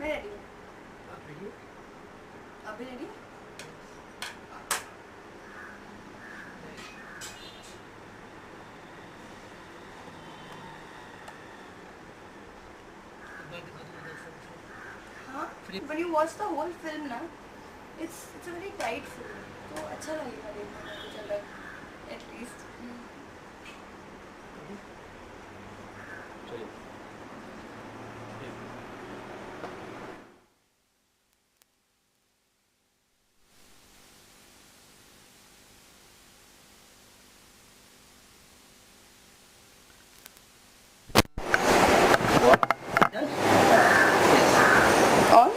मैं रेडी हूँ। आप रेडी हो? आप भी रेडी? हाँ, but you watch the whole film ना? It's a very tight film, तो अच्छा लगेगा देखने में कुछ अलग, at least. चलिए। On?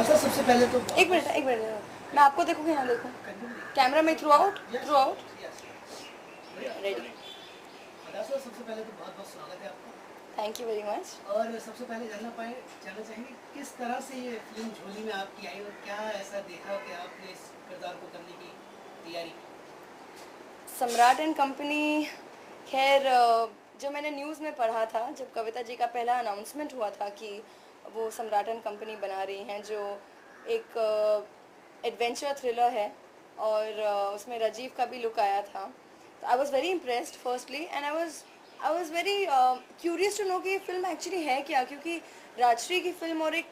सबसे पहले तो एक मिनट, मैं आपको देखूँ कि ना देखूँ? कैमरा में थ्रू आउट? रेडी। सबसे पहले तो बहुत बहुत स्वागत है आपका। Thank you very much. और सबसे पहले जानना चाहेंगे किस तरह से ये फिल्म झोली में आपकी आई और क्या ऐसा देखा कि आपने इस किरदार को करने की तैयारी की? सम्राट एंड कंपनी, खैर जो मैंने न्यूज़ में पढ़ा था जब कविता जी का पहला अनाउंसमेंट हुआ था कि वो सम्राट एंड कंपनी बना रही हैं, जो एक एडवेंचर थ्रिलर है और उसमें राजीव का भी लुक आया था, तो I was very impressed firstly and I was very curious to know कि ये फिल्म एक्चुअली है क्या, क्योंकि राजश्री की फिल्म और एक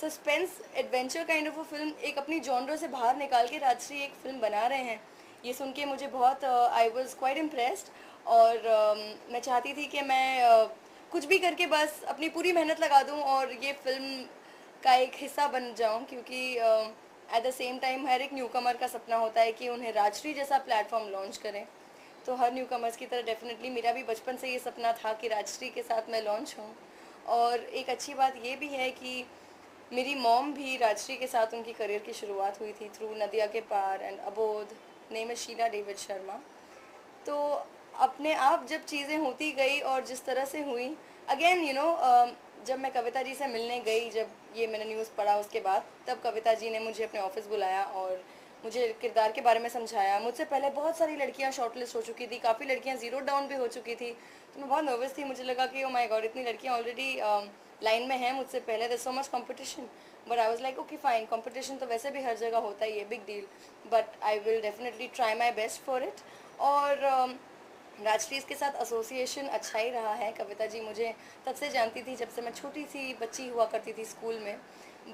suspense adventure kind of a film एक अपनी जॉनर से बाहर निकाल के राजश्री एक फिल्म बना रहे हैं, ये सुन के मुझे बहुत आई वॉज क्वाइट इम्प्रेस्ड। और मैं चाहती थी कि मैं कुछ भी करके बस अपनी पूरी मेहनत लगा दूं और ये फिल्म का एक हिस्सा बन जाऊं, क्योंकि एट द सेम टाइम हर एक न्यूकमर का सपना होता है कि उन्हें राजश्री जैसा प्लेटफॉर्म लॉन्च करें। तो हर न्यूकमर्स की तरह डेफिनेटली मेरा भी बचपन से ये सपना था कि राजश्री के साथ मैं लॉन्च हूँ। और एक अच्छी बात ये भी है कि मेरी मॉम भी राजश्री के साथ उनकी करियर की शुरुआत हुई थी थ्रू नदिया के पार एंड अबोध, नेम है शीला डेविड शर्मा। तो अपने आप जब चीज़ें होती गई और जिस तरह से हुई, अगेन जब मैं कविता जी से मिलने गई, जब ये मैंने न्यूज़ पढ़ा उसके बाद, तब कविता जी ने मुझे अपने ऑफिस बुलाया और मुझे किरदार के बारे में समझाया। मुझसे पहले बहुत सारी लड़कियां शॉर्टलिस्ट हो चुकी थी, काफ़ी लड़कियां ज़ीरो डाउन भी हो चुकी थी, तो मैं बहुत नर्वस थी। मुझे लगा कि ओ माय गॉड, इतनी लड़कियां ऑलरेडी लाइन में हैं मुझसे पहले, there so much competition. But I was like okay fine, competition तो वैसे भी हर जगह होता ही है, big deal, but I will definitely try my best for it. और राजश्री के साथ एसोसिएशन अच्छा ही रहा है। कविता जी मुझे तब से जानती थी जब से मैं छोटी सी बच्ची हुआ करती थी स्कूल में,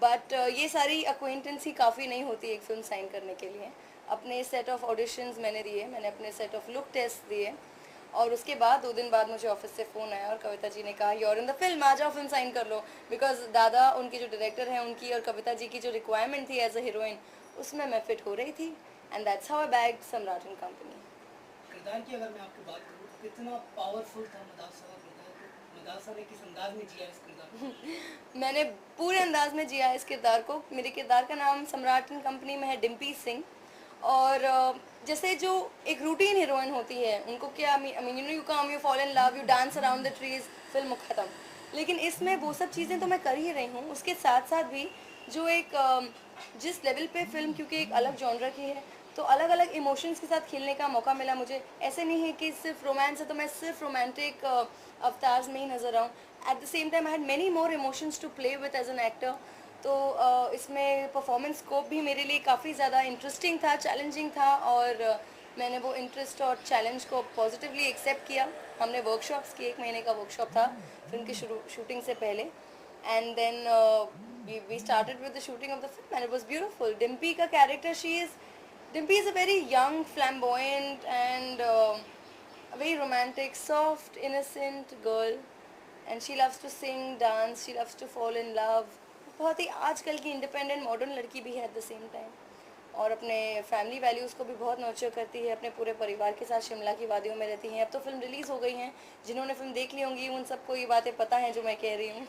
बट ये सारी अक्वेंटेंस ही काफ़ी नहीं होती एक फिल्म साइन करने के लिए। अपने सेट ऑफ ऑडिशंस मैंने दिए, मैंने अपने सेट ऑफ लुक टेस्ट दिए, और उसके बाद 2 दिन बाद मुझे ऑफिस से फ़ोन आया और कविता जी ने कहा यूर इन द फिल्म, आ जाओ फिल्म साइन कर लो। बिकॉज दादा उनके जो डायरेक्टर हैं उनकी और कविता जी की जो रिक्वायरमेंट थी एज अ हीरोइन, उसमें मैं फिट हो रही थी, and that's how I bagged सम्राट एंड कंपनी। किरदार की अगर मैं आपकी बात करूँ तो कितना पावरफुल था मदासा का किरदार, तो मदासा ने किस अंदाज में जिया इस किरदार को? मैंने पूरे अंदाज में जिया इस किरदार को। मेरे किरदार का नाम सम्राट एंड कंपनी में है डिम्पी सिंह, और जैसे जो एक रूटीन हीरोइन होती है, उनको क्या I mean you come, you fall in love, you dance around the trees, film खत्म। लेकिन इसमें वो सब चीज़ें तो मैं कर ही रही हूँ, उसके साथ साथ भी जो एक जिस लेवल पे फिल्म, क्योंकि एक अलग जॉनर की है, तो अलग अलग इमोशंस के साथ खेलने का मौका मिला मुझे। ऐसे नहीं है कि सिर्फ रोमांस है तो मैं सिर्फ रोमांटिक अवतार्स में ही नजर आऊँ। At the same time I had many more emotions to play with as an actor. तो इसमें परफॉर्मेंस स्कोप भी मेरे लिए काफ़ी ज़्यादा इंटरेस्टिंग था, चैलेंजिंग था, और मैंने वो इंटरेस्ट और चैलेंज को पॉजिटिवली एक्सेप्ट किया। हमने वर्कशॉप्स की, 1 महीने का वर्कशॉप था फिल्म की शूटिंग से पहले, and then we started with the shooting of the film and it was beautiful. Dimpy का character, Dimpy is a very young, flamboyant and a very romantic, soft, innocent girl, and she loves to sing, dance, she loves to fall in love. बहुत ही आजकल की independent modern लड़की भी है eight the same time, और अपने family values को भी बहुत नर्चर करती है। अपने पूरे परिवार के साथ शिमला की वादियों में रहती हैं। अब तो फिल्म रिलीज़ हो गई हैं, जिन्होंने फिल्म देख ली होंगी उन सबको ये बातें पता हैं जो मैं कह रही हूँ।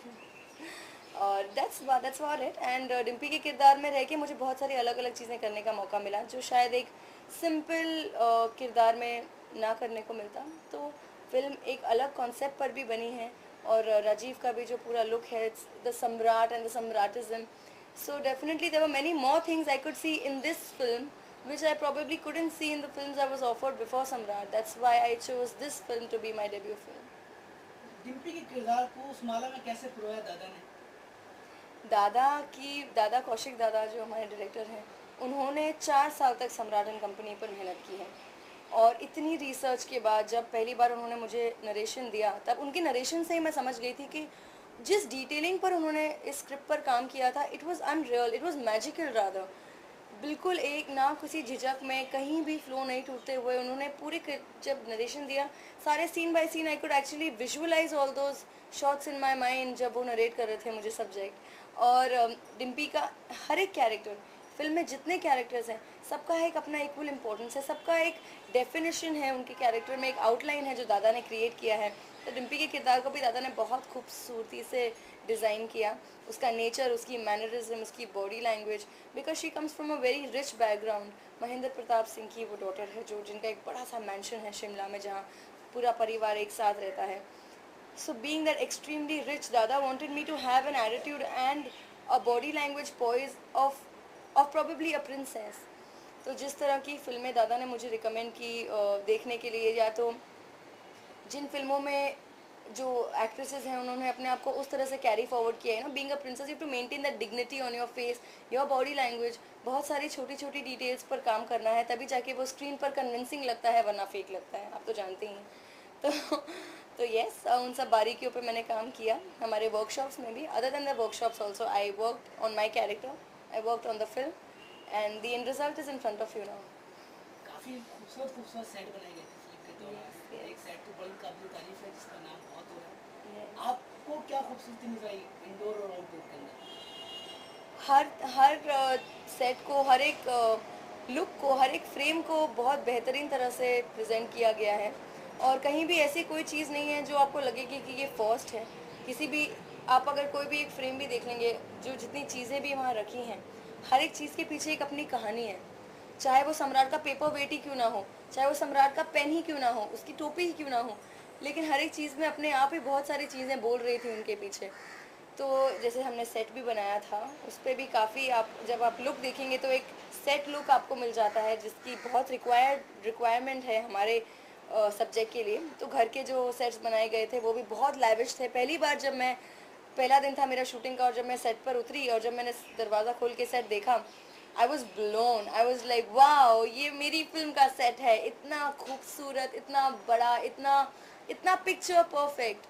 और that's about it. And Dimpy के किरदार में रह के मुझे बहुत सारी अलग अलग चीज़ें करने का मौका मिला, जो शायद एक सिंपल किरदार में ना करने को मिलता। तो फिल्म एक अलग कॉन्सेप्ट पर भी बनी है, और राजीव का भी जो पूरा लुक है, it's the Samrat and the Samratism. So definitely there were many more things I could see in this film which I probably couldn't see in the films I was offered before Samrat. That's why I chose this film to be my debut film. Dimpy के किरदार को उस माला में कैसे पिरोया दादा ने? दादा कौशिक दादा जो हमारे डायरेक्टर हैं, उन्होंने 4 साल तक सम्राट एंड कंपनी पर मेहनत की है। और इतनी रिसर्च के बाद जब पहली बार उन्होंने मुझे नरेशन दिया, तब उनकी नरेशन से ही मैं समझ गई थी कि जिस डिटेलिंग पर उन्होंने इस स्क्रिप्ट पर काम किया था, it was unreal, it was magical rather. बिल्कुल एक ना किसी झिझक में, कहीं भी फ्लो नहीं टूटते हुए उन्होंने जब नरेशन दिया, सारे scene by scene I could actually visualise all those shots in my mind जब वो नरेट कर रहे थे मुझे सब्जेक्ट। और डिम्पी का हर एक कैरेक्टर, फिल्म में जितने कैरेक्टर्स हैं, सबका एक अपना इक्वल इम्पोर्टेंस है, सबका एक डेफिनेशन है, उनके कैरेक्टर में एक आउटलाइन है जो दादा ने क्रिएट किया है। तो डिम्पी के किरदार को भी दादा ने बहुत खूबसूरती से डिज़ाइन किया, उसका नेचर, उसकी मैनरिज्म, उसकी body language, because she comes from a very rich background. Mahendra Pratap Singh की वो डॉटर है जो जिनका एक बड़ा सा मैंशन है शिमला में, जहाँ पूरा परिवार एक साथ रहता है। So being that extremely rich, Dada wanted me to have an attitude and a body language poise of probably a princess. तो जिस तरह की फिल्में दादा ने मुझे रिकमेंड की देखने के लिए, या तो जिन फिल्मों में जो एक्ट्रेसेस हैं उन्होंने अपने आप को उस तरह से कैरी फॉरवर्ड किया है ना, being a princess you to maintain that dignity on your face, your body language, बहुत सारी छोटी छोटी डिटेल्स पर काम करना है, तभी जाके वो स्क्रीन पर कन्विंसिंग लगता है, वरना फेक लगता है, आप तो जानते ही हैं। तो तो यस, उन सब बारीकियों पे मैंने काम किया हमारे वर्कशॉप्स में भी। Other than the workshops also I worked on my character, I worked on the film and the end result is in front of you now. काफ़ी खूबसूरत खूबसूरत सेट बनाए गए थे फिल्म के दौरान। एक सेट तो बड़ी काबिल तारीफ है जिसका नाम बहुत हो रहा है। आपको क्या खूबसूरती नजर आई इंडोर और आउटडोर के अंदर? हर सेट को, हर एक लुक को, हर एक फ्रेम को बहुत बेहतरीन तरह से प्रेजेंट किया गया है। और कहीं भी ऐसी कोई चीज़ नहीं है जो आपको लगेगी कि ये फर्स्ट है। किसी भी, आप अगर कोई भी एक फ्रेम भी देख लेंगे, जो जितनी चीज़ें भी वहाँ रखी हैं, हर एक चीज़ के पीछे एक अपनी कहानी है। चाहे वो सम्राट का पेपर वेट ही क्यों ना हो, चाहे वो सम्राट का पेन ही क्यों ना हो, उसकी टोपी ही क्यों ना हो, लेकिन हर एक चीज़ में अपने आप ही बहुत सारी चीज़ें बोल रही थी उनके पीछे। तो जैसे हमने सेट भी बनाया था, उस पर भी काफ़ी, आप जब आप लुक देखेंगे तो एक सेट लुक आपको मिल जाता है जिसकी बहुत रिक्वायरमेंट है हमारे सब्जेक्ट के लिए। तो घर के जो सेट्स बनाए गए थे वो भी बहुत लैविश थे। पहला दिन था मेरा शूटिंग का, और जब मैं सेट पर उतरी और जब मैंने दरवाज़ा खोल के सेट देखा, I was blown, I was like wow, ये मेरी फिल्म का सेट है, इतना खूबसूरत, इतना बड़ा, इतना इतना पिक्चर परफेक्ट।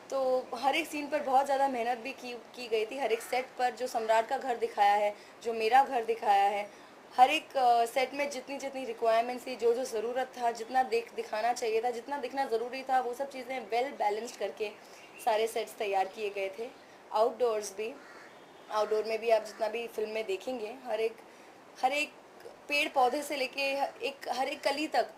तो हर एक सीन पर बहुत ज़्यादा मेहनत भी की गई थी। हर एक सेट पर जो सम्राट का घर दिखाया है, जो मेरा घर दिखाया है, हर एक सेट में जितनी जितनी रिक्वायरमेंट्स थी, जो जो ज़रूरत था, जितना दिखाना चाहिए था, जितना दिखना ज़रूरी था, वो सब चीज़ें वेल बैलेंस्ड करके सारे सेट्स तैयार किए गए थे। आउटडोर्स भी, आउटडोर में भी आप जितना भी फिल्म में देखेंगे, हर एक पेड़ पौधे से लेके हर एक कली तक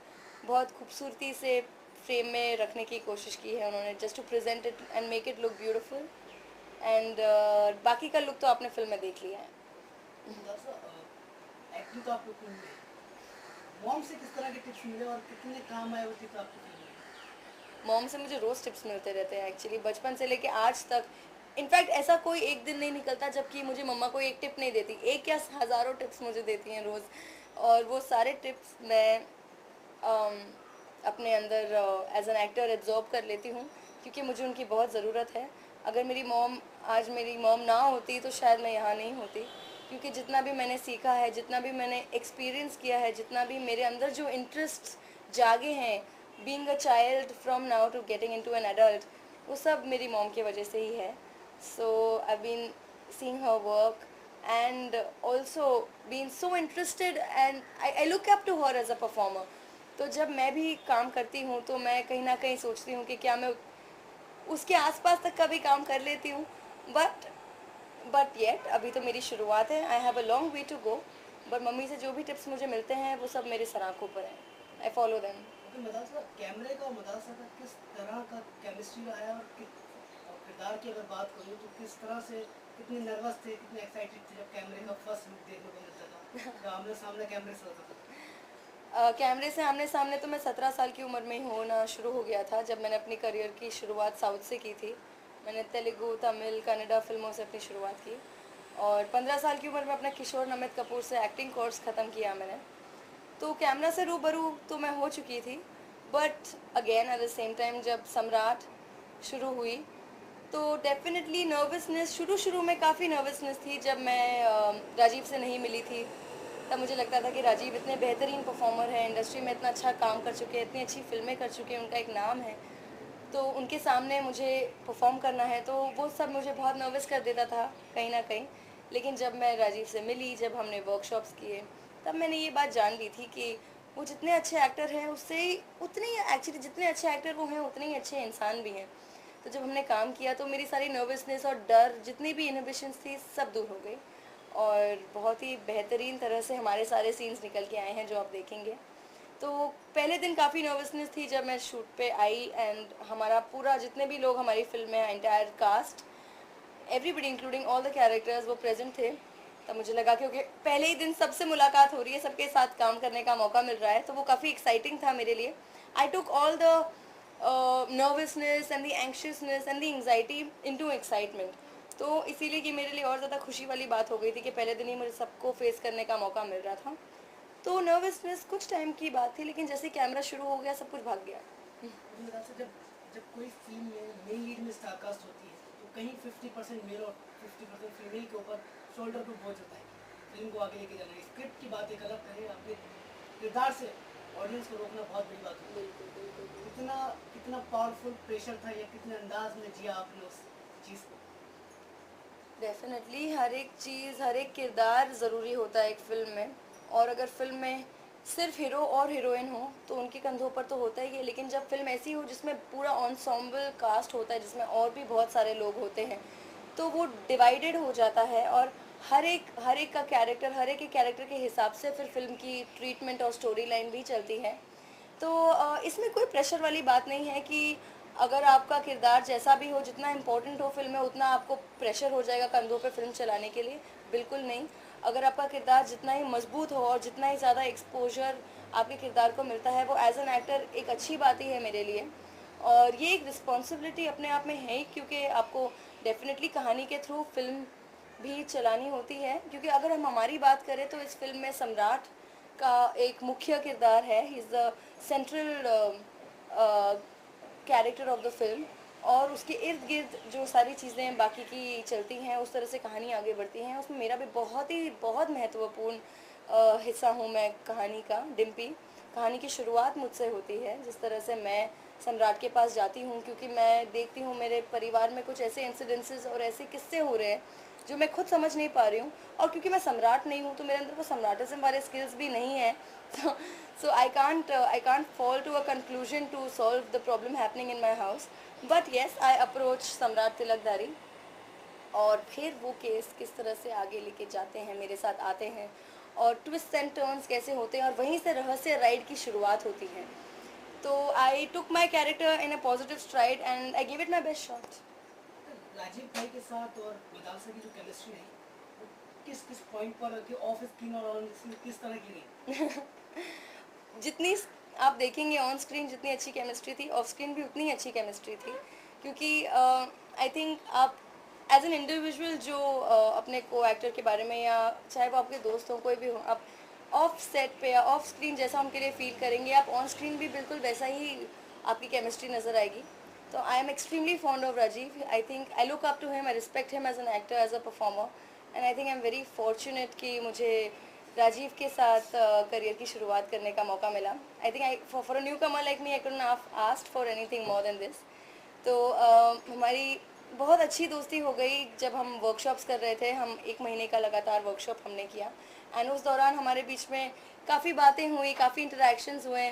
बहुत खूबसूरती से फ्रेम में रखने की कोशिश की है उन्होंने, just to present it and make it look beautiful. And बाकी का लुक तो आपने फिल्म में देख लिया है। एक्टिंग तो आपको फिल्म में मॉम से किस तरह के टिप्स मिले और कितने काम आए वो टिप्स आपको फिल्म में? मॉम से मुझे रोज़ टिप्स मिलते रहते हैं एक्चुअली, बचपन से लेके आज तक। इनफैक्ट ऐसा कोई एक दिन नहीं निकलता जबकि मुझे मम्मा कोई एक टिप नहीं देती, एक या हज़ारों टिप्स मुझे देती हैं रोज़। और वो सारे टिप्स मैं अपने अंदर एज एन एक्टर एब्जॉर्ब कर लेती हूँ, क्योंकि मुझे उनकी बहुत ज़रूरत है। अगर आज मेरी मॉम ना होती तो शायद मैं यहाँ नहीं होती, क्योंकि जितना भी मैंने सीखा है, जितना भी मैंने एक्सपीरियंस किया है, जितना भी मेरे अंदर जो इंटरेस्ट जागे हैं, being a child from now to getting into an adult, वो सब मेरी मॉम की वजह से ही है। So I been seeing her work and also being so interested, and I look up to her as a performer. तो जब मैं भी काम करती हूँ तो मैं कहीं ना कहीं सोचती हूँ कि क्या मैं उसके आसपास तक का भी काम कर लेती हूँ। बट येट अभी तो मेरी शुरुआत है, I have a long way to go. But mummy से जो भी टिप्स मुझे मिलते हैं वो सब मेरे सराखों पर हैं, आई फॉलो देम। तो मदरसा कैमरे का, मदरसा का किस तरह का केमिस्ट्री रहा है और किरदार की अगर बात करूँ तो किस तरह से, कितने नर्वस थे, कितने एक्साइटेड थे जब कैमरे का फर्स्ट लुक देखने को मिलता था, जब आमने सामने कैमरे से होता था? कैमरे से आमने सामने तो मैं 17 साल की उम्र में ही होना शुरू हो गया था, जब मैंने अपनी करियर की शुरुआत साउथ से की थी। मैंने तेलुगु, तमिल, कन्नड़ा फिल्मों से अपनी शुरुआत की, और 15 साल की उम्र में अपना किशोर नमित कपूर से एक्टिंग कोर्स ख़त्म किया मैंने। तो कैमरा से रूबरू तो मैं हो चुकी थी, but again eight the same time जब सम्राट शुरू हुई तो डेफिनेटली नर्वसनेस, शुरू शुरू में काफ़ी नर्वसनेस थी जब मैं राजीव से नहीं मिली थी। तब मुझे लगता था कि राजीव इतने बेहतरीन परफॉर्मर हैं, इंडस्ट्री में इतना अच्छा काम कर चुके हैं, इतनी अच्छी फिल्में कर चुके हैं, उनका एक नाम है, तो उनके सामने मुझे परफॉर्म करना है, तो वो सब मुझे बहुत नर्वस कर देता था कहीं ना कहीं। लेकिन जब मैं राजीव से मिली, जब हमने वर्कशॉप्स किए, तब मैंने ये बात जान ली थी कि वो जितने अच्छे एक्टर हैं उससे उतने ही, एक्चुअली जितने अच्छे एक्टर वो हैं उतने ही अच्छे इंसान भी हैं। तो जब हमने काम किया तो मेरी सारी नर्वसनेस और डर, जितनी भी इनहिबिशंस थी, सब दूर हो गई और बहुत ही बेहतरीन तरह से हमारे सारे सीन्स निकल के आए हैं जो आप देखेंगे। तो पहले दिन काफ़ी नर्वसनेस थी जब मैं शूट पे आई, एंड हमारा पूरा, जितने भी लोग हमारी फिल्म में, entire cast, everybody including all the characters, वो प्रेजेंट थे। तब मुझे लगा कि ओके, पहले ही दिन सबसे मुलाकात हो रही है, सबके साथ काम करने का मौका मिल रहा है, तो वो काफ़ी एक्साइटिंग था मेरे लिए। I took all the nervousness and the anxiousness and the anxiety into excitement. तो इसीलिए ये मेरे लिए और ज़्यादा खुशी वाली बात हो गई थी कि पहले दिन ही मुझे सबको फेस करने का मौका मिल रहा था। तो नर्वसनेस कुछ टाइम की बात थी, लेकिन जैसे कैमरा शुरू हो गया सब कुछ भाग गया। मुझे लगा था जब जब कोई फिल्म में मेन लीड में स्टारकास्ट होती है तो कहीं 50% मेल और 50% फीमेल के ऊपर शोल्डर पर बोझ होता है फिल्म को आगे लेके जाना है। स्क्रिप्ट की बात एक अलग करें, आपके किरदार से ऑडियंस को रोकना बहुत बड़ी बात होती है। बिल्कुल बिल्कुल बिल्कुल। कितना कितना पावरफुल प्रेशर था या कितने अंदाज में जिया आपने उस चीज़ को? डेफिनेटली हर एक चीज़, हर एक किरदार ज़रूरी होता है एक फ़िल्म में। और अगर फ़िल्म में सिर्फ हीरो और हीरोइन हो तो उनके कंधों पर तो होता ही है, लेकिन जब फ़िल्म ऐसी हो जिसमें पूरा एंसेम्बल कास्ट होता है, जिसमें और भी बहुत सारे लोग होते हैं, तो वो डिवाइडेड हो जाता है और हर एक का कैरेक्टर, हर एक के कैरेक्टर के हिसाब से फिर फिल्म की ट्रीटमेंट और स्टोरी लाइन भी चलती है। तो इसमें कोई प्रेशर वाली बात नहीं है कि अगर आपका किरदार जैसा भी हो, जितना इम्पोर्टेंट हो फिल्म में, उतना आपको प्रेशर हो जाएगा कंधों पे फिल्म चलाने के लिए। बिल्कुल नहीं। अगर आपका किरदार जितना ही मजबूत हो और जितना ही ज़्यादा एक्सपोजर आपके किरदार को मिलता है, वो एज एन एक्टर एक अच्छी बात ही है मेरे लिए। और ये एक रिस्पॉन्सिबिलिटी अपने आप में है, क्योंकि आपको डेफिनेटली कहानी के थ्रू फिल्म भी चलानी होती है। क्योंकि अगर हम हमारी बात करें तो इस फिल्म में सम्राट का एक मुख्य किरदार है, he is the central character of the film. और उसके इर्द गिर्द जो सारी चीज़ें बाकी की चलती हैं, उस तरह से कहानी आगे बढ़ती हैं, उसमें मेरा भी बहुत महत्वपूर्ण हिस्सा हूँ मैं कहानी का। डिम्पी, कहानी की शुरुआत मुझसे होती है, जिस तरह से मैं सम्राट के पास जाती हूँ, क्योंकि मैं देखती हूँ मेरे परिवार में कुछ ऐसे इंसिडेंसेस और ऐसे किस्से हो रहे हैं जो मैं खुद समझ नहीं पा रही हूँ। और क्योंकि मैं सम्राट नहीं हूँ तो मेरे अंदर वो सम्राटिज्म वाले स्किल्स भी नहीं है। so I can't fall to a conclusion to solve the problem happening in my house. But yes, I approach सम्राट तिलकधारी और फिर वो केस किस तरह से आगे लेके जाते हैं, मेरे साथ आते हैं, और ट्विस्ट एंड टर्न्स कैसे होते हैं, और वहीं से रहस्य राइड की शुरुआत होती है। तो I took my character in a positive stride and I give it my best shot. Rajeev भाई के साथ और विदालसा की जो केमिस्ट्री रही वो किस किस पॉइंट पर कि ऑफ स्क्रीन और ऑन स्क्रीन किस तरह की रही? जितनी आप देखेंगे ऑन स्क्रीन जितनी अच्छी केमिस्ट्री थी, ऑफ स्क्रीन भी उतनी ही अच्छी केमिस्ट्री थी। क्योंकि आई थिंक आप एज एन इंडिविजुअल जो अपने को एक्टर के बारे में, या चाहे वो आपके दोस्त हो, कोई भी हो, आप ऑफ सेट पे या ऑफ स्क्रीन जैसा उनके लिए फील करेंगे, आप ऑन स्क्रीन भी बिल्कुल वैसा ही आपकी केमिस्ट्री नज़र आएगी। तो I am extremely fond of Rajeev. I think I look up to him, I respect him as an actor, as a performer, and I think I am very fortunate कि मुझे राजीव के साथ करियर की शुरुआत करने का मौका मिला। आई think I for a new Qamar like me, I couldn't have asked for anything more than this. तो हमारी बहुत अच्छी दोस्ती हो गई जब हम वर्कशॉप्स कर रहे थे। हम 1 महीने का लगातार वर्कशॉप हमने किया, एंड उस दौरान हमारे बीच में काफ़ी बातें हुई, काफ़ी इंटरेक्शंस हुए।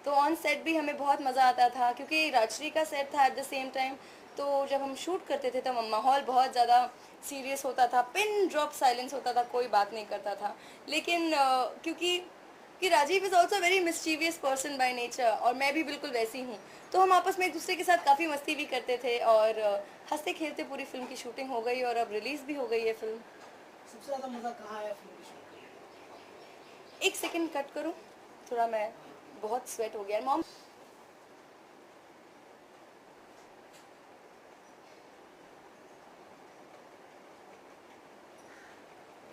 तो ऑन सेट भी हमें बहुत मज़ा आता था, क्योंकि राजश्री का सेट था एट द सेम टाइम। तो जब हम शूट करते थे तो माहौल बहुत ज़्यादा सीरियस होता था, पिन ड्रॉप साइलेंस होता था, कोई बात नहीं करता था। लेकिन क्योंकि कि Rajeev is also very mischievous person by nature, और मैं भी बिल्कुल वैसी हूँ, तो हम आपस में एक दूसरे के साथ काफ़ी मस्ती भी करते थे, और हंसते खेलते पूरी फिल्म की शूटिंग हो गई, और अब रिलीज़ भी हो गई है फिल्म। सबसे ज़्यादा मज़ा कहाँ आया फिल्म की शूट करने एक सेकंड कट करूँ, थोड़ा मैं, में? बहुत स्वेट हो गया मॉम।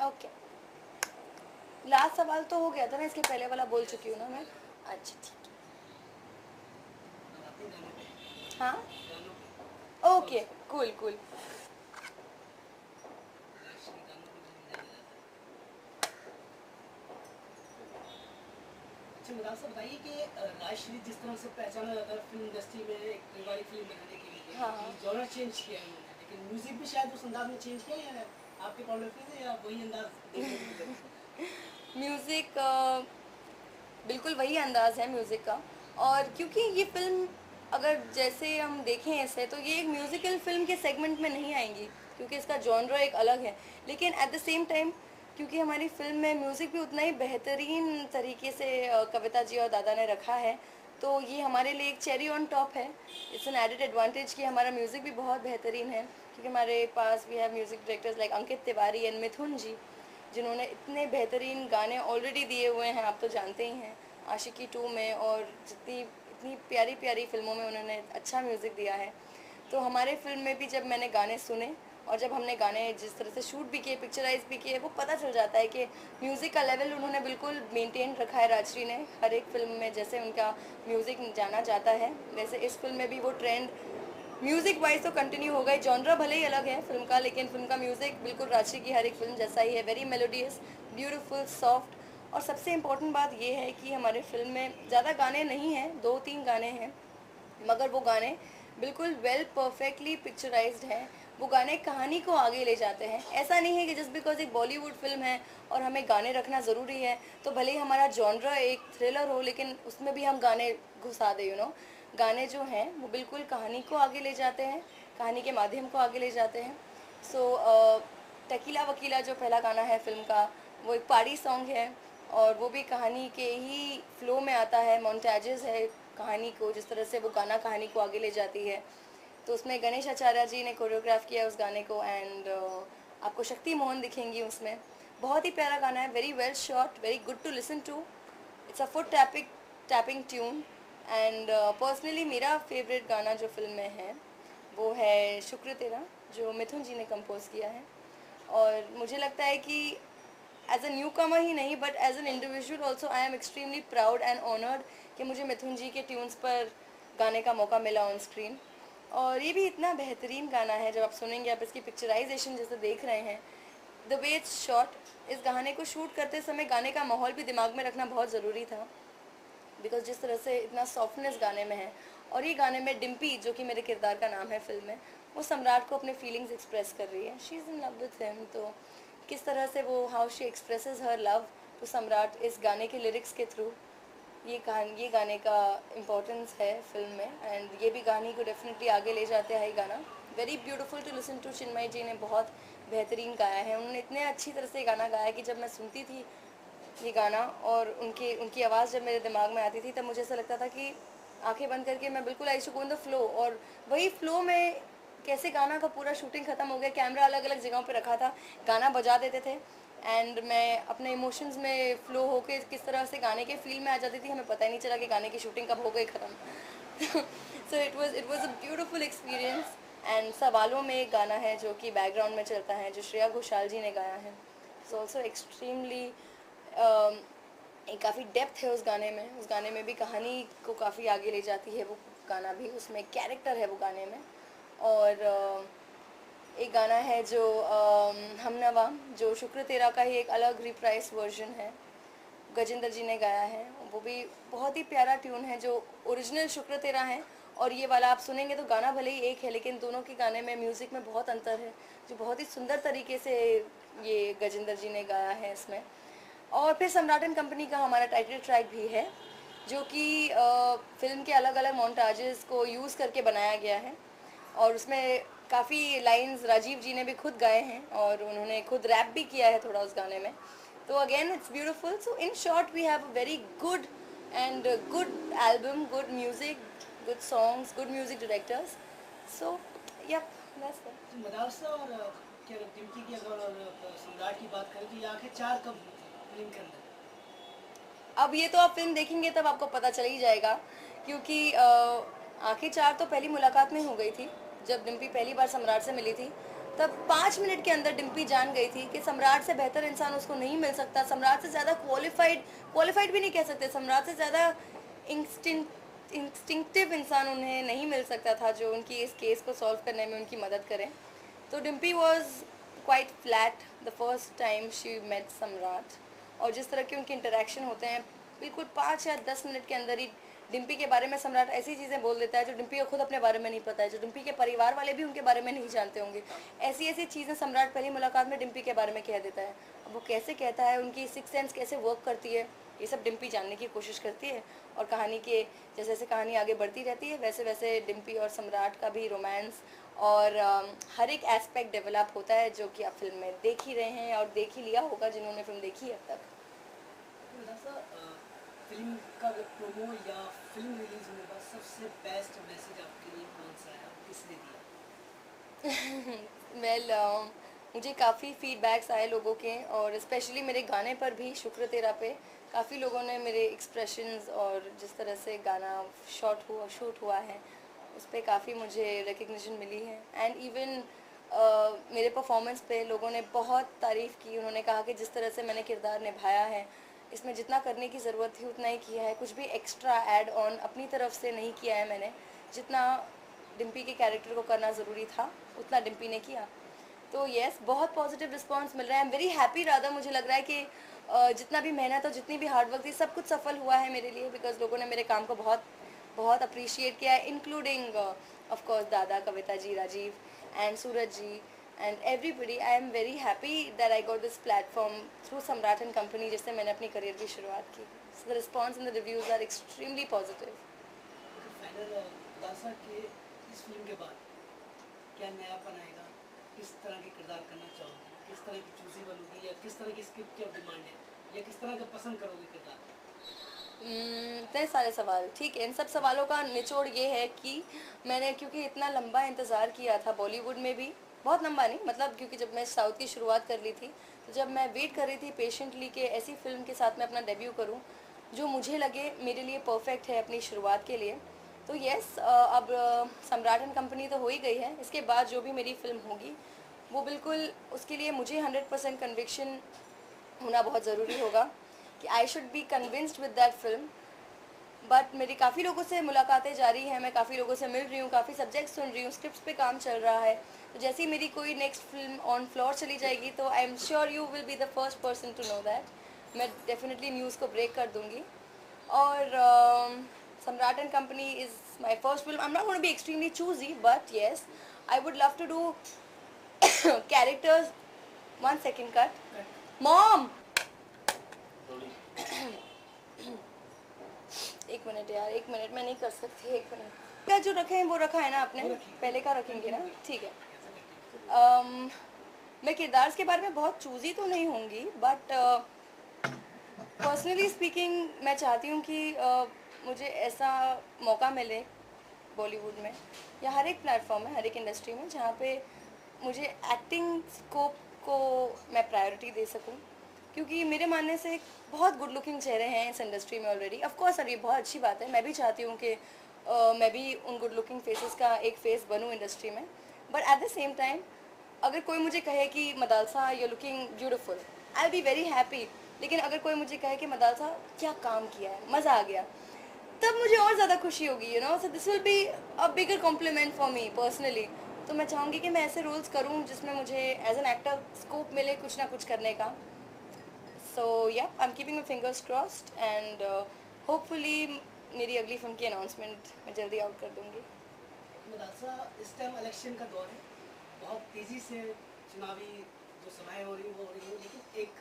ओके, लास्ट सवाल तो हो गया था ना, इसके पहले वाला बोल चुकी हूँ ना मैं। अच्छा ठीक अब आते हैं गाने पे, है। हाँ, गानों पे, ओके, सॉन्ग्स पे। Cool cool. राजश्री गानों को भी जाना जाता है। अच्छा मुराद साहब बताइए कि राजश्री जिस तरह से पहचाना जाता है फिल्म इंडस्ट्री में एक पारिवारिक फिल्म बनाने के लिए हाँ कि हाँ। जॉनर चेंज किया है उन्होंने, लेकिन म्यूजिक भी शायद उस अंदाज में चेंज किया है, या आपके पॉइंट ऑफ व्यू से, या वही अंदाज देखने को मिलेगा? म्यूज़िक बिल्कुल वही अंदाज़ है म्यूज़िक का। और क्योंकि ये फ़िल्म, अगर जैसे हम देखें इसे, तो ये एक म्यूज़िकल फ़िल्म के सेगमेंट में नहीं आएंगी, क्योंकि इसका जॉनर एक अलग है। लेकिन एट द सेम टाइम, क्योंकि हमारी फ़िल्म में म्यूज़िक भी उतना ही बेहतरीन तरीके से कविता जी और दादा ने रखा है, तो ये हमारे लिए एक चेरी ऑन टॉप है। इट्स एन एडेड एडवांटेज कि हमारा म्यूज़िक भी बहुत बेहतरीन है, क्योंकि हमारे पास we have music directors like Ankit Tiwari and Mithun ji, जिन्होंने इतने बेहतरीन गाने ऑलरेडी दिए हुए हैं, आप तो जानते ही हैं, आशिकी 2 में और जितनी इतनी प्यारी प्यारी फिल्मों में उन्होंने अच्छा म्यूज़िक दिया है। तो हमारे फिल्म में भी जब मैंने गाने सुने और जब हमने गाने जिस तरह से शूट भी किए, पिक्चराइज भी किए, वो पता चल जाता है कि म्यूज़िक का लेवल उन्होंने बिल्कुल मेंटेन रखा है राजश्री ने। हर एक फिल्म में जैसे उनका म्यूज़िक जाना जाता है, वैसे इस फिल्म में भी वो ट्रेंड म्यूजिक वाइज तो कंटिन्यू हो गई। जॉनरा भले ही अलग है फिल्म का, लेकिन फिल्म का म्यूजिक बिल्कुल राशि की हर एक फिल्म जैसा ही है, वेरी मेलोडियस, ब्यूटीफुल, सॉफ्ट। और सबसे इम्पोर्टेंट बात ये है कि हमारे फिल्म में ज़्यादा गाने नहीं हैं, 2-3 गाने हैं, मगर वो गाने बिल्कुल वेल परफेक्टली पिक्चराइज्ड हैं। वो गाने कहानी को आगे ले जाते हैं। ऐसा नहीं है कि जस्ट बिकॉज एक बॉलीवुड फिल्म है और हमें गाने रखना ज़रूरी है, तो भले ही हमारा जॉनरा एक थ्रिलर हो, लेकिन उसमें भी हम गाने घुसा दें, गाने जो हैं वो बिल्कुल कहानी को आगे ले जाते हैं, कहानी के माध्यम को आगे ले जाते हैं। सो टकीला वकीला जो पहला गाना है फिल्म का, वो एक पार्टी सॉन्ग है, और वो भी कहानी के ही फ्लो में आता है, मोन्टाजेस है कहानी को, जिस तरह से वो गाना कहानी को आगे ले जाती है। तो उसमें गणेश आचार्य जी ने कोरियोग्राफ किया उस गाने को, एंड आपको शक्ति मोहन दिखेंगी उसमें। बहुत ही प्यारा गाना है, very well shot, very good to listen to. It's a foot tapping tune. And personally मेरा फेवरेट गाना जो फिल्म में है वो है शुक्र तेरा, जो मिथुन जी ने कंपोज किया है। और मुझे लगता है कि एज अ न्यू कमर ही नहीं, but as an individual also I am extremely proud and honoured कि मुझे मिथुन जी के ट्यून्स पर गाने का मौका मिला ऑन स्क्रीन। और ये भी इतना बेहतरीन गाना है, जब आप सुनेंगे, आप इसकी पिक्चराइजेशन जैसे देख रहे हैं, द वे इट्स शॉट। इस गाने को शूट करते समय गाने का माहौल भी दिमाग में रखना बहुत ज़रूरी था, बिकॉज जिस तरह से इतना सॉफ्टनेस गाने में है। और ये गाने में डिम्पी, जो कि मेरे किरदार का नाम है फिल्म में, वो सम्राट को अपने फीलिंग्स एक्सप्रेस कर रही है, she is in love with him. तो किस तरह से वो, how she expresses her love to Samrat इस गाने के लिरिक्स के थ्रू, ये गाने का इम्पोर्टेंस है फिल्म में। एंड ये भी गाने को डेफिनेटली आगे ले जाते हैं। ये गाना very beautiful to listen to. Chinmay ji ने बहुत बेहतरीन गाया है, उन्होंने इतने अच्छी तरह से गाना गाया कि जब मैं सुनती थी ये गाना और उनकी आवाज़ जब मेरे दिमाग में आती थी, तब मुझे ऐसा लगता था कि आंखें बंद करके मैं बिल्कुल I to go in the flow. और वही फ्लो में कैसे गाना का पूरा शूटिंग ख़त्म हो गया, कैमरा अलग अलग जगहों पे रखा था, गाना बजा देते थे, एंड मैं अपने इमोशंस में फ्लो होके किस तरह से गाने के फील में आ जाती थी, हमें पता ही नहीं चला कि गाने की शूटिंग कब हो गई ख़त्म। So it was a beautiful experience. And सवालों में एक गाना है जो कि बैकग्राउंड में चलता है, जो श्रेया घोषाल जी ने गाया है। इट्स ऑल्सो एक्सट्रीमली, एक काफ़ी डेप्थ है उस गाने में। उस गाने में भी कहानी को काफ़ी आगे ले जाती है वो गाना भी, उसमें कैरेक्टर है वो गाने में। और एक गाना है जो हमनवा, जो शुक्र तेरा का ही एक अलग रिप्राइज वर्जन है, गजेंद्र जी ने गाया है। वो भी बहुत ही प्यारा ट्यून है, जो ओरिजिनल शुक्र तेरा है और ये वाला आप सुनेंगे तो गाना भले ही एक है, लेकिन दोनों के गाने में म्यूज़िक में बहुत अंतर है, जो बहुत ही सुंदर तरीके से ये गजेंद्र जी ने गाया है इसमें। और फिर सम्राट एंड कंपनी का हमारा टाइटल ट्रैक भी है, जो कि फिल्म के अलग अलग मोन्टाजेस को यूज़ करके बनाया गया है। और उसमें काफ़ी लाइंस राजीव जी ने भी खुद गाए हैं, और उन्होंने खुद रैप भी किया है थोड़ा उस गाने में। तो again it's beautiful. So in short we have a very good and good album, good music, good songs, good music directors. So yup, that's it. तो मदारसा और क्या डिम्पी की अगर और सम्राट की बात करें तो ये आखिर चार कब हुई थी फिल्म के अंदर? अब ये तो आप फिल्म देखेंगे तब आपको पता चल ही जाएगा, क्योंकि आखिर चार तो पहली मुलाकात में हो गई थी, जब डिम्पी पहली बार सम्राट से मिली थी। तब 5 मिनट के अंदर डिम्पी जान गई थी कि सम्राट से बेहतर इंसान उसको नहीं मिल सकता, सम्राट से ज़्यादा क्वालिफाइड भी नहीं कह सकते, सम्राट से ज़्यादा इंस्टिंक्टिव इंसान उन्हें नहीं मिल सकता था जो उनकी इस केस को सॉल्व करने में उनकी मदद करें। तो Dimpy was quite flat the first time she met Samrat, और जिस तरह के उनके इंटरेक्शन होते हैं बिल्कुल 5 या 10 मिनट के अंदर ही डिम्पी के बारे में सम्राट ऐसी चीज़ें बोल देता है जो डिम्पी को खुद अपने बारे में नहीं पता है, जो डिम्पी के परिवार वाले भी उनके बारे में नहीं जानते होंगे। ऐसी ऐसी चीज़ें सम्राट पहली मुलाकात में डिम्पी के बारे में कह देता है। अब वो कैसे कहता है, उनकी सिक्स सेंस कैसे वर्क करती है, ये सब डिम्पी जानने की कोशिश करती है। और कहानी के जैसे जैसे कहानी आगे बढ़ती रहती है वैसे वैसे डिम्पी और सम्राट का भी रोमांस और हर एक एस्पेक्ट डेवलप होता है, जो कि आप फिल्म में देख ही रहे हैं और देख ही लिया होगा जिन्होंने फिल्म देखी है अब तक। फिल्म का अगर प्रोमो या फिल्म रिलीज होने का सबसे बेस्ट मैसेज आपके लिए कौन सा है, किसने दिया? वेल मुझे काफ़ी फीडबैक्स आए लोगों के, और स्पेशली मेरे गाने पर भी, शुक्र तेरा पे काफ़ी लोगों ने मेरे एक्सप्रेशंस और जिस तरह से गाना शूट हुआ है उस पर काफ़ी मुझे रिकग्निशन मिली है। एंड इवन मेरे परफॉर्मेंस पे लोगों ने बहुत तारीफ़ की, उन्होंने कहा कि जिस तरह से मैंने किरदार निभाया है इसमें जितना करने की ज़रूरत थी उतना ही किया है, कुछ भी एक्स्ट्रा ऐड ऑन अपनी तरफ से नहीं किया है मैंने, जितना डिम्पी के कैरेक्टर को करना ज़रूरी था उतना डिम्पी ने किया। तो येस, बहुत पॉजिटिव रिस्पांस मिल रहा है। आई एम वेरी हैप्पी, राधा मुझे लग रहा है कि जितना भी मेहनत और जितनी भी हार्डवर्क थी सब कुछ सफल हुआ है मेरे लिए, बिकॉज लोगों ने मेरे काम को बहुत बहुत अप्रिशिएट किया है, including of course Dada, Kavita ji, Rajeev and Suraj ji and everybody. I am very happy that I got this platform through Samrat and company, जिससे मैंने अपनी करियर की शुरुआत की। So the response and the reviews are extremely positive. Final दासा के इस फिल्म के बाद क्या नयापन आएगा, किस तरह के किरदार करना चाहोगे, किस तरह की चूजी बनोगी, या किस तरह की स्क्रिप्ट की डिमांड है, या किस तरह का पसंद करोगे किरदार? इतने सारे सवाल, ठीक है। इन सब सवालों का निचोड़ ये है कि मैंने क्योंकि इतना लंबा इंतज़ार किया था बॉलीवुड में भी, बहुत लंबा नहीं मतलब, क्योंकि जब मैं साउथ की शुरुआत कर ली थी तो जब मैं वेट कर रही थी पेशेंटली कि ऐसी फिल्म के साथ मैं अपना डेब्यू करूं जो मुझे लगे मेरे लिए परफेक्ट है अपनी शुरुआत के लिए। तो येस, अब सम्राट एंड कंपनी तो हो ही गई है, इसके बाद जो भी मेरी फिल्म होगी वो बिल्कुल उसके लिए मुझे 100% कन्विक्शन होना बहुत ज़रूरी होगा कि I should be convinced with that film. But मेरी काफ़ी लोगों से मुलाकातें जारी हैं, मैं काफ़ी लोगों से मिल रही हूँ, काफ़ी सब्जेक्ट सुन रही हूँ, स्क्रिप्ट्स पे काम चल रहा है। तो जैसे ही मेरी कोई नेक्स्ट फिल्म ऑन फ्लोर चली जाएगी तो I am sure you will be the first person to know that. मैं डेफिनेटली न्यूज़ को ब्रेक कर दूँगी। और Samrat and company is my first film. I am not going to be extremely choosy, but yes I would love to do characters. 1 second cut mom, एक minute यार, एक minute, मैं नहीं कर सकती, एक मिनट। क्या जो रखे हैं वो रखा है ना आपने, पहले का रखेंगे ना, ठीक है। मैं किरदार्स के बारे में बहुत चूजी तो नहीं होंगी, बट पर्सनली स्पीकिंग मैं चाहती हूँ कि मुझे ऐसा मौका मिले बॉलीवुड में या हर एक प्लेटफॉर्म में, हर एक इंडस्ट्री में, जहाँ पे मुझे एक्टिंग स्कोप को मैं प्रायोरिटी दे सकूँ, क्योंकि मेरे मानने से बहुत गुड लुकिंग चेहरे हैं इस इंडस्ट्री में ऑलरेडी। ऑफ कोर्स सर, ये बहुत अच्छी बात है, मैं भी चाहती हूँ कि मैं भी उन गुड लुकिंग फेसेस का एक फेस बनूँ इंडस्ट्री में। But at the same time अगर कोई मुझे कहे कि Madalsa you looking beautiful, I be very happy. लेकिन अगर कोई मुझे कहे कि मदालसा क्या काम किया है, मज़ा आ गया, तब मुझे और ज़्यादा खुशी होगी, you know. So this will be a bigger complement for me personally. तो मैं चाहूँगी कि मैं ऐसे रोल्स करूँ जिसमें मुझे एज एन एक्टर स्कोप मिले कुछ ना कुछ करने का। सो या I am keeping my fingers crossed and hopefully मेरी अगली फिल्म की अनाउंसमेंट मैं जल्दी आउट कर दूँगी। दासा, इस टाइम इलेक्शन का दौर है, बहुत तेजी से चुनावी जो सभाएं हो रही हैं वो हो रही हैं, लेकिन एक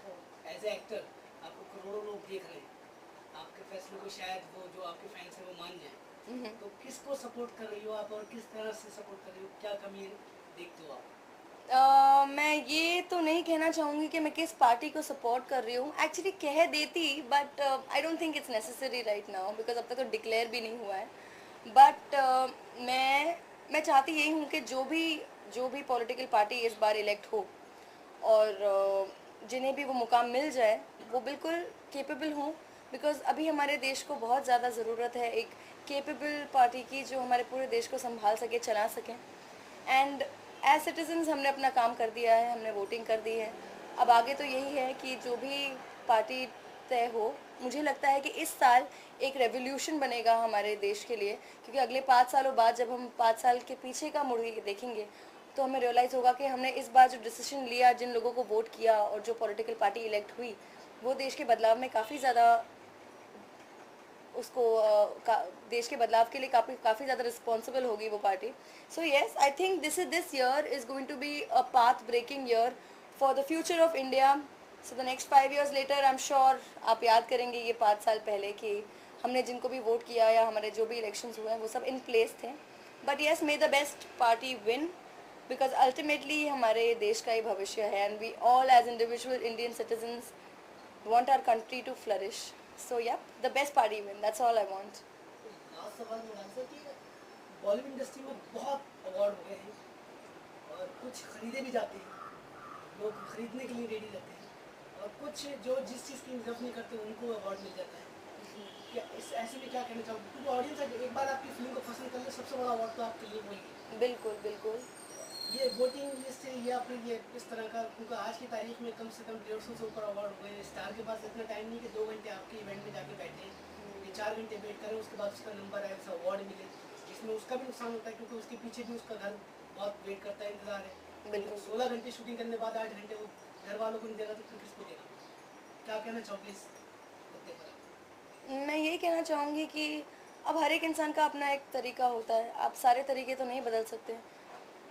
एज ए एक्टर आपको करोड़ों लोग देख रहे हैं, आपके फैसले को शायद वो जो आपके फैंस हैं वो मान जाएं, तो किसको सपोर्ट कर रही हो आप और किस तरह से सपोर्ट कर रही हो, क्या कमी देखते हो आप? मैं ये तो नहीं कहना चाहूँगी कि मैं किस पार्टी को सपोर्ट कर रही हूँ, एक्चुअली कह देती, but I don't think it's necessary right now, because अब तक तो डिक्लेयर भी नहीं हुआ है। बट मैं चाहती यही हूँ कि जो भी पॉलिटिकल पार्टी इस बार इलेक्ट हो और जिन्हें भी वो मुकाम मिल जाए वो बिल्कुल केपेबल हों, बिकॉज अभी हमारे देश को बहुत ज़्यादा ज़रूरत है एक केपेबल पार्टी की जो हमारे पूरे देश को संभाल सके, चला सके। एंड एज सिटीजन्स हमने अपना काम कर दिया है, हमने वोटिंग कर दी है। अब आगे तो यही है कि जो भी पार्टी तय हो, मुझे लगता है कि इस साल एक रेवोल्यूशन बनेगा हमारे देश के लिए, क्योंकि अगले 5 सालों बाद जब हम 5 साल के पीछे का मुड़ के देखेंगे तो हमें रियलाइज़ होगा कि हमने इस बार जो डिसीजन लिया, जिन लोगों को वोट किया और जो पॉलिटिकल पार्टी इलेक्ट हुई, वो देश के बदलाव में काफ़ी ज़्यादा उसको देश के बदलाव के लिए काफ़ी ज़्यादा रिस्पॉन्सिबल होगी वो party. So yes, I think this year is going to be a path breaking year for the future of India. So the next 5 years later I am sure आप याद करेंगे ये 5 साल पहले कि हमने जिनको भी वोट किया या हमारे जो भी इलेक्शंस हुए हैं वो सब इन प्लेस थे। But yes, may the best party win, because ultimately हमारे देश का ही भविष्य है and we all as individual Indian citizens want our country to flourish. So yeah, the best party win. That's all I want. Last सवाल मेरा sir कि Bollywood industry में बहुत अवार्ड हो गए हैं और कुछ खरीदे भी जाते हैं, लोग खरीदने के लिए रेडी रहते हैं, और कुछ जो जिस चीज़ की डिजर्व नहीं करते उनको अवार्ड मिल जाता है। क्या इस ऐसे में क्या कहना चाहोगे? क्योंकि ऑडियंस एक बार आपकी फिल्म को पसंद कर ले, सबसे बड़ा अवार्ड तो आपके लिए वही है। बिल्कुल बिल्कुल। ये वोटिंग लिस्ट है या फिर ये इस तरह का, क्योंकि आज की तारीख में कम से कम 150 से ऊपर अवार्ड हुए हैं। स्टार के पास इतना टाइम नहीं कि 2 घंटे आपके इवेंट में जाके बैठे, ये 4 घंटे वेट करें, उसके बाद उसका नंबर आए, उसे अवार्ड मिले। इसमें उसका भी नुकसान होता है क्योंकि उसके पीछे भी उसका घर बहुत वेट करता है, इंतजार है। बिल्कुल। 16 घंटे शूटिंग करने के बाद 8 घंटे वो घर वालों को नहीं देगा तो फिर किसको देगा? क्या कहना चाहोगे इस मुद्दे पर? मैं यही कहना चाहूँगी कि अब हर एक इंसान का अपना एक तरीका होता है, आप सारे तरीके तो नहीं बदल सकते।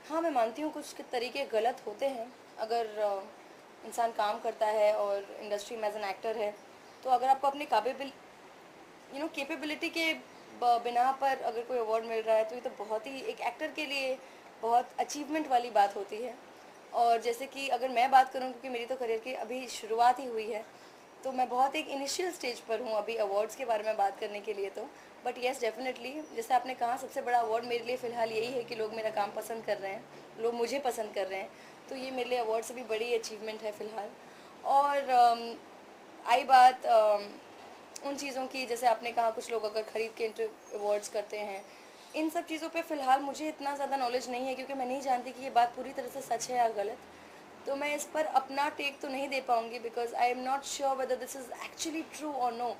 हाँ, मैं मानती हूँ कुछ के तरीके गलत होते हैं। अगर इंसान काम करता है और इंडस्ट्री में एज एन एक्टर है, तो अगर आपको अपनी कैपेबिलिटी के बिना पर अगर कोई अवार्ड मिल रहा है तो ये तो बहुत ही एक एक्टर के लिए बहुत अचीवमेंट वाली बात होती है। और जैसे कि अगर मैं बात करूँ, क्योंकि मेरी तो करियर की अभी शुरुआत ही हुई है, तो मैं बहुत एक इनिशियल स्टेज पर हूँ अभी अवार्ड्स के बारे में बात करने के लिए तो। बट येस, डेफिनेटली जैसे आपने कहा, सबसे बड़ा अवार्ड मेरे लिए फ़िलहाल यही है कि लोग मेरा काम पसंद कर रहे हैं, लोग मुझे पसंद कर रहे हैं, तो ये मेरे लिए अवार्ड से भी बड़ी अचीवमेंट है फ़िलहाल। और आई बात उन चीज़ों की, जैसे आपने कहा कुछ लोग अगर ख़रीद के अवार्ड्स करते हैं, इन सब चीज़ों पे फ़िलहाल मुझे इतना ज़्यादा नॉलेज नहीं है, क्योंकि मैं नहीं जानती कि ये बात पूरी तरह से सच है या गलत। तो मैं इस पर अपना टेक तो नहीं दे पाऊँगी, because I am not sure whether this is actually true और no.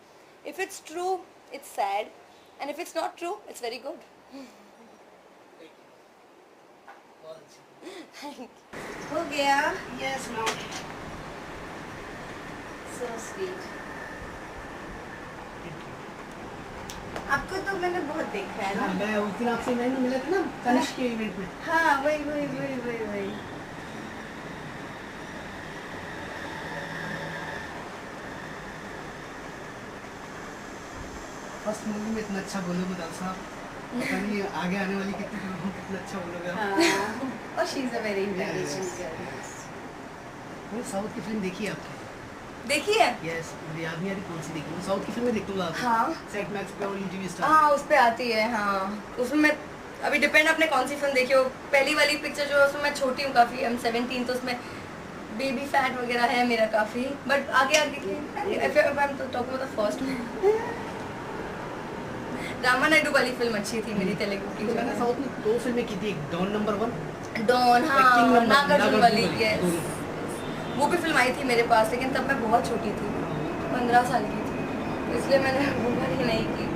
If it's true, it's sad, and if it's not true, it's very good. बहुत अच्छा। हो गया। Yes ma'am. So sweet. आपको तो मैंने बहुत देखा है ना। मैं उस दिन आपसे मैंने मिला था ना तनिष्क के इवेंट में। हाँ, वही। फर्स्ट मूवी में इतना अच्छा बोलोगे दादा साहब, पता नहीं आगे आने वाली कितनी फिल्मों में कितना अच्छा बोलोगे आप। हाँ, और she is a very intelligent girl. मैंने साउथ की फिल्म देखी है आपकी? देखी है? यस, मुझे याद नहीं आ रही कौन सी देखी। मैं साउथ की फिल्में देखता हूँ ज़्यादा। हाँ। सेट मैक्स पे और टीवी स्टार। हाँ, उस पे आती है। हाँ, उसमें मैं अभी डिपेंड आपने कौन सी फिल्म देखी हो। पहली वाली पिक्चर जो है उसमें मैं छोटी हूँ काफ़ी, I'm 17, तो उसमें बेबी फैट वगैरह है मेरा काफ़ी। बट आगे टॉकिंग द फर्स्ट में रामा नायडू वाली फिल्म अच्छी थी मेरी, तेलुगु की। तो मैंने साउथ में 2 फिल्में की थी, एक डॉन नंबर 1, डॉन, हाँ, Acting नागार्जुन वाली, दोनों। यस। वो भी फिल्म आई थी मेरे पास, लेकिन तब मैं बहुत छोटी थी, 15 साल की थी, तो इसलिए मैंने वो वाली नहीं की।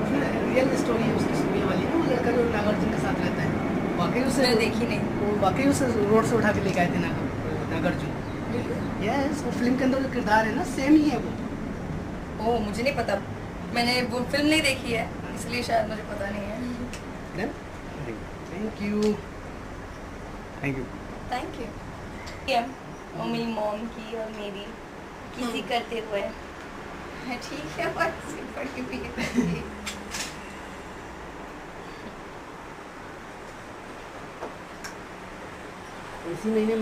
उसमें रियल स्टोरी है उसकी, सुनिए वाली ना, वो लड़का जो नागार्जुन के साथ रहता है, वाकई उसे मैंने देखी नहीं। वो वाकई उसे रोड से उठा के लेके आए थे नागार्जुन। यस, वो फिल्म के अंदर जो किरदार है ना, सेम ही है वो। ओह, मुझे नहीं पता, मैंने वो फिल्म नहीं देखी है, इसलिए शायद मुझे पता नहीं है। Thank you. Thank you. मेरी मॉम की और मेरी किसी करते हुए ठीक है, बस बड़ी भी है। इसी महीने